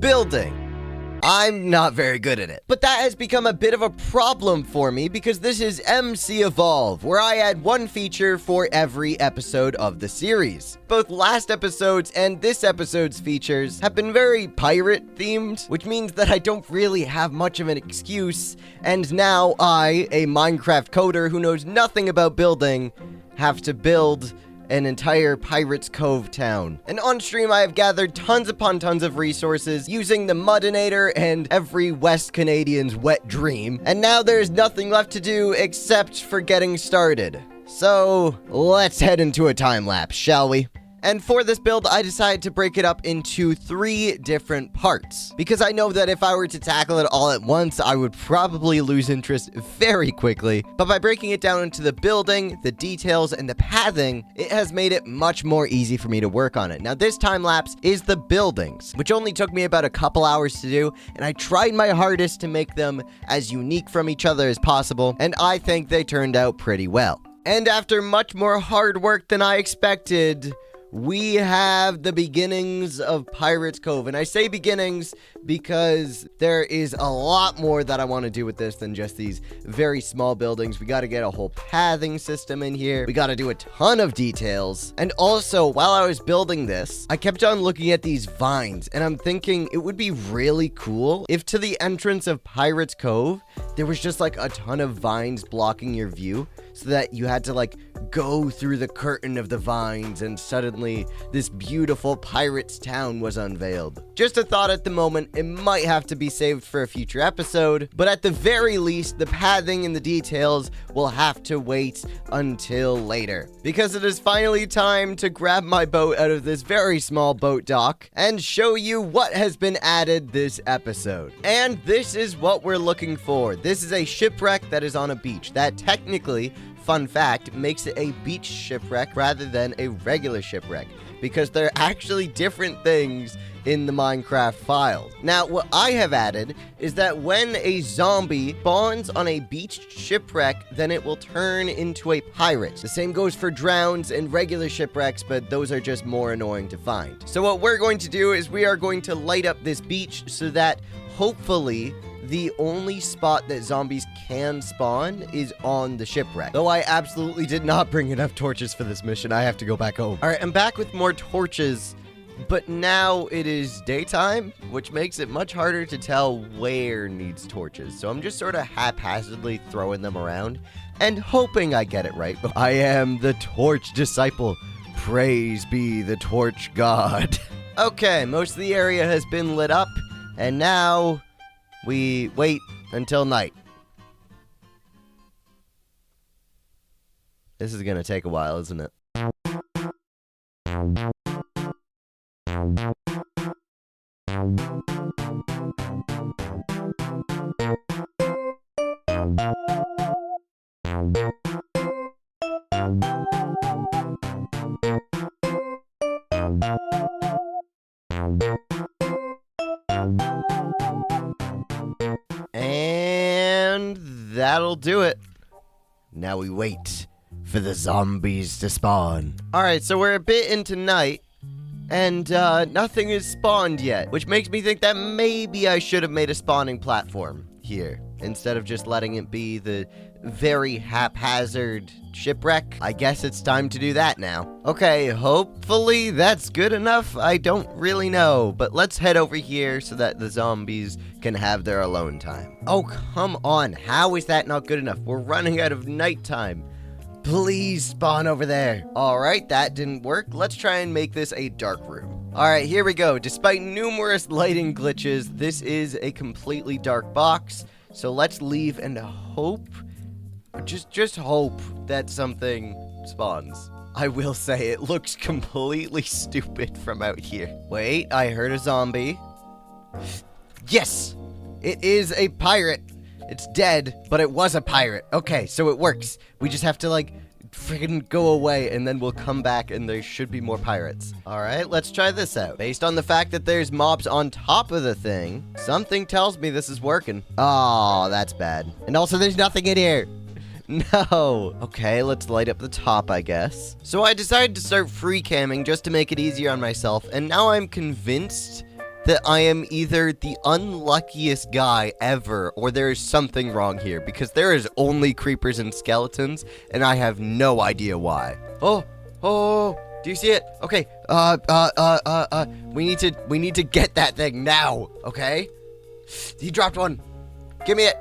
Building. I'm not very good at it. But that has become a bit of a problem for me because this is MC Evolve, where I add one feature for every episode of the series. Both last episode's and this episode's features have been very pirate themed, which means that I don't really have much of an excuse, and now I, a Minecraft coder who knows nothing about building, have to build an entire Pirate's Cove town. And on stream, I have gathered tons upon tons of resources using the Mudinator and every West Canadian's wet dream. And now there's nothing left to do except for getting started. So let's head into a time lapse, shall we? And for this build, I decided to break it up into 3 different parts, because I know that if I were to tackle it all at once, I would probably lose interest very quickly. But by breaking it down into the building, the details, and the pathing, it has made it much more easy for me to work on it. Now, this time lapse is the buildings, which only took me about a couple hours to do, and I tried my hardest to make them as unique from each other as possible, and I think they turned out pretty well. And after much more hard work than I expected, we have the beginnings of Pirate's Cove. And I say beginnings because there is a lot more that I want to do with this than just these very small buildings. We got to get a whole pathing system in here. We got to do a ton of details. And also, while I was building this, I kept on looking at these vines, and I'm thinking it would be really cool if to the entrance of Pirate's Cove, there was just like a ton of vines blocking your view, so that you had to like go through the curtain of the vines and suddenly this beautiful pirate's town was unveiled. Just a thought at the moment. It might have to be saved for a future episode, but at the very least, the pathing and the details will have to wait until later, because it is finally time to grab my boat out of this very small boat dock and show you what has been added this episode. And this is what we're looking for. This is a shipwreck that is on a beach that technically, fun fact, makes it a beach shipwreck rather than a regular shipwreck, because they're actually different things in the Minecraft files. Now, what I have added is that when a zombie spawns on a beach shipwreck, then it will turn into a pirate. The same goes for drowns and regular shipwrecks, but those are just more annoying to find. So what we're going to do is we are going to light up this beach so that hopefully the only spot that zombies can spawn is on the shipwreck. Though I absolutely did not bring enough torches for this mission. I have to go back home. All right, I'm back with more torches, but now it is daytime, which makes it much harder to tell where needs torches. So I'm just sort of haphazardly throwing them around and hoping I get it right. I am the torch disciple. Praise be the torch god. Okay, most of the area has been lit up, and now we wait until night. This is gonna take a while, isn't it? And that'll do it. Now we wait for the zombies to spawn. Alright, so we're a bit into night, and nothing is spawned yet, which makes me think that maybe I should have made a spawning platform here, instead of just letting it be the very haphazard shipwreck. I guess it's time to do that now. Okay, hopefully that's good enough. I don't really know, but let's head over here so that the zombies can have their alone time. Oh, come on. How is that not good enough? We're running out of nighttime. Please spawn over there. All right, that didn't work. Let's try and make this a dark room. All right, here we go. Despite numerous lighting glitches, this is a completely dark box. So let's leave and hope, just hope that something spawns. I will say it looks completely stupid from out here. Wait, I heard a zombie. Yes, it is a pirate. It's dead, but it was a pirate. Okay, so it works. We just have to, like, freaking go away, and then we'll come back, and there should be more pirates. All right, let's try this out. Based on the fact that there's mobs on top of the thing, something tells me this is working. Oh, that's bad. And also, there's nothing in here. No. Okay, let's light up the top, I guess. So I decided to start free camming just to make it easier on myself, and now I'm convinced that I am either the unluckiest guy ever, or there is something wrong here, because there is only creepers and skeletons, and I have no idea why. Oh, do you see it? Okay, we need to get that thing now, okay? He dropped one. Give me it.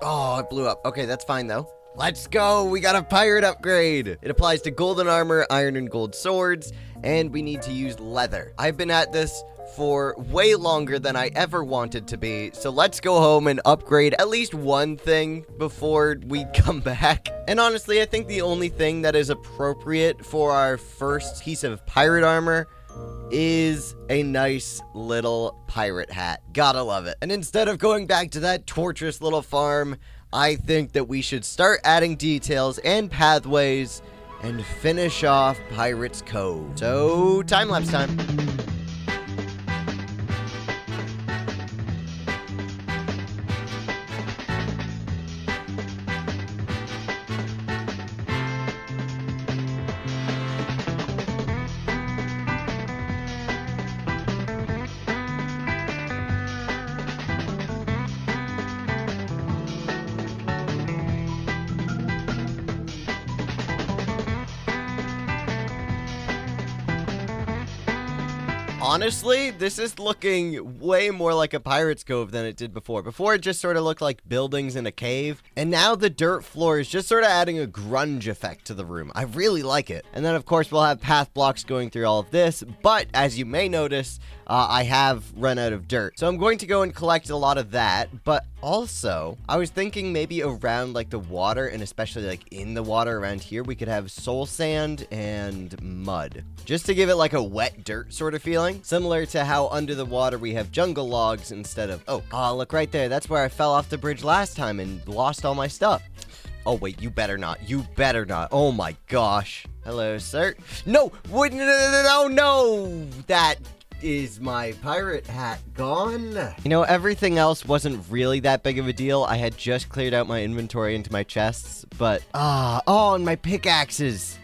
Oh, it blew up. Okay, that's fine, though. Let's go. We got a pirate upgrade. It applies to golden armor, iron and gold swords, and we need to use leather. I've been at this for way longer than I ever wanted to be, so let's go home and upgrade at least one thing before we come back. And honestly, I think the only thing that is appropriate for our first piece of pirate armor is a nice little pirate hat. Gotta love it. And instead of going back to that torturous little farm, I think that we should start adding details and pathways and finish off Pirate's Cove. So, time-lapse time. Honestly, this is looking way more like a Pirate's Cove than it did before. Before, it just sort of looked like buildings in a cave. And now the dirt floor is just sort of adding a grunge effect to the room. I really like it. And then, of course, we'll have path blocks going through all of this. But, as you may notice, I have run out of dirt. So I'm going to go and collect a lot of that. But also, I was thinking maybe around, like, the water, and especially, like, in the water around here, we could have soul sand and mud. Just to give it, like, a wet dirt sort of feeling. Similar to how under the water we have jungle logs instead of oak. Oh, look right there. That's where I fell off the bridge last time and lost all my stuff. Oh, wait, you better not. You better not. Oh, my gosh. Hello, sir. No! No! That is my pirate hat gone. You know, everything else wasn't really that big of a deal. I had just cleared out my inventory into my chests, but... oh, and my pickaxes.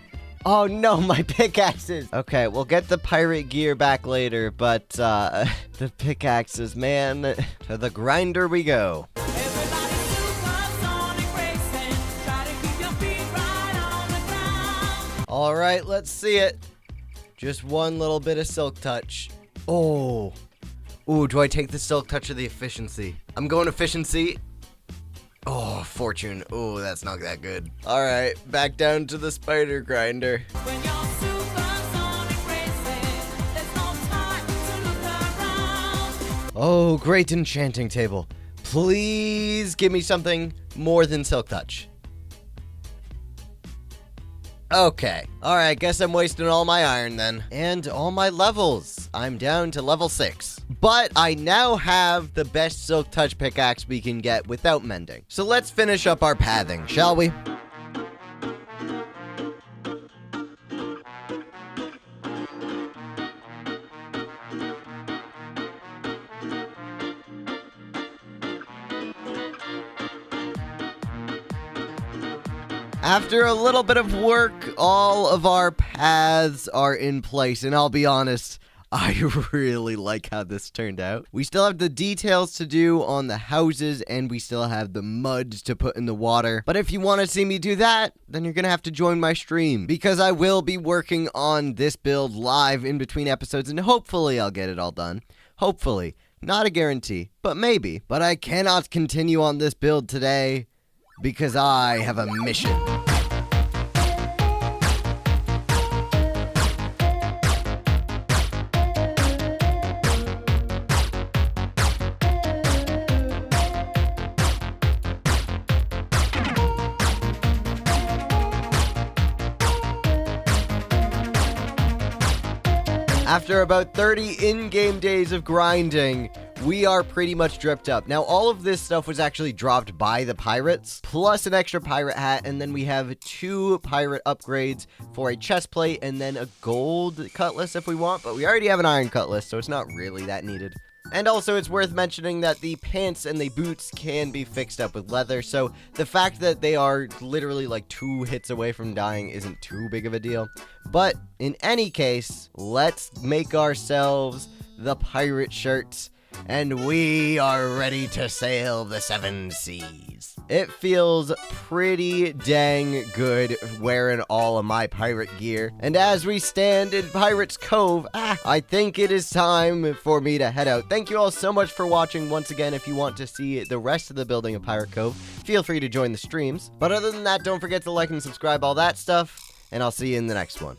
Oh no, my pickaxes! Okay, we'll get the pirate gear back later, but, the pickaxes, man. To the grinder we go. Alright, let's see it. Just one little bit of silk touch. Oh. Ooh, do I take the silk touch or the efficiency? I'm going efficiency. Oh, fortune. Oh, that's not that good. All right, back down to the spider grinder. Oh, great enchanting table. Please give me something more than silk touch. Okay. All right, guess I'm wasting all my iron then. And all my levels. I'm down to level 6. But I now have the best silk touch pickaxe we can get without mending. So let's finish up our pathing, shall we? After a little bit of work, all of our paths are in place, and I'll be honest, I really like how this turned out. We still have the details to do on the houses, and we still have the mud to put in the water. But if you want to see me do that, then you're going to have to join my stream, because I will be working on this build live in between episodes, and hopefully I'll get it all done. Hopefully. Not a guarantee, but maybe. But I cannot continue on this build today, because I have a mission. After about 30 in-game days of grinding, we are pretty much dripped up. Now, all of this stuff was actually dropped by the pirates, plus an extra pirate hat, and then we have 2 pirate upgrades for a chest plate and then a gold cutlass if we want, but we already have an iron cutlass, so it's not really that needed. And also, it's worth mentioning that the pants and the boots can be fixed up with leather, so the fact that they are literally like 2 hits away from dying isn't too big of a deal. But in any case, let's make ourselves the pirate shirts, and we are ready to sail the 7 seas. It feels pretty dang good wearing all of my pirate gear. And as we stand in Pirate's Cove, I think it is time for me to head out. Thank you all so much for watching. Once again, if you want to see the rest of the building of Pirate Cove, feel free to join the streams. But other than that, don't forget to like and subscribe, all that stuff, and I'll see you in the next one.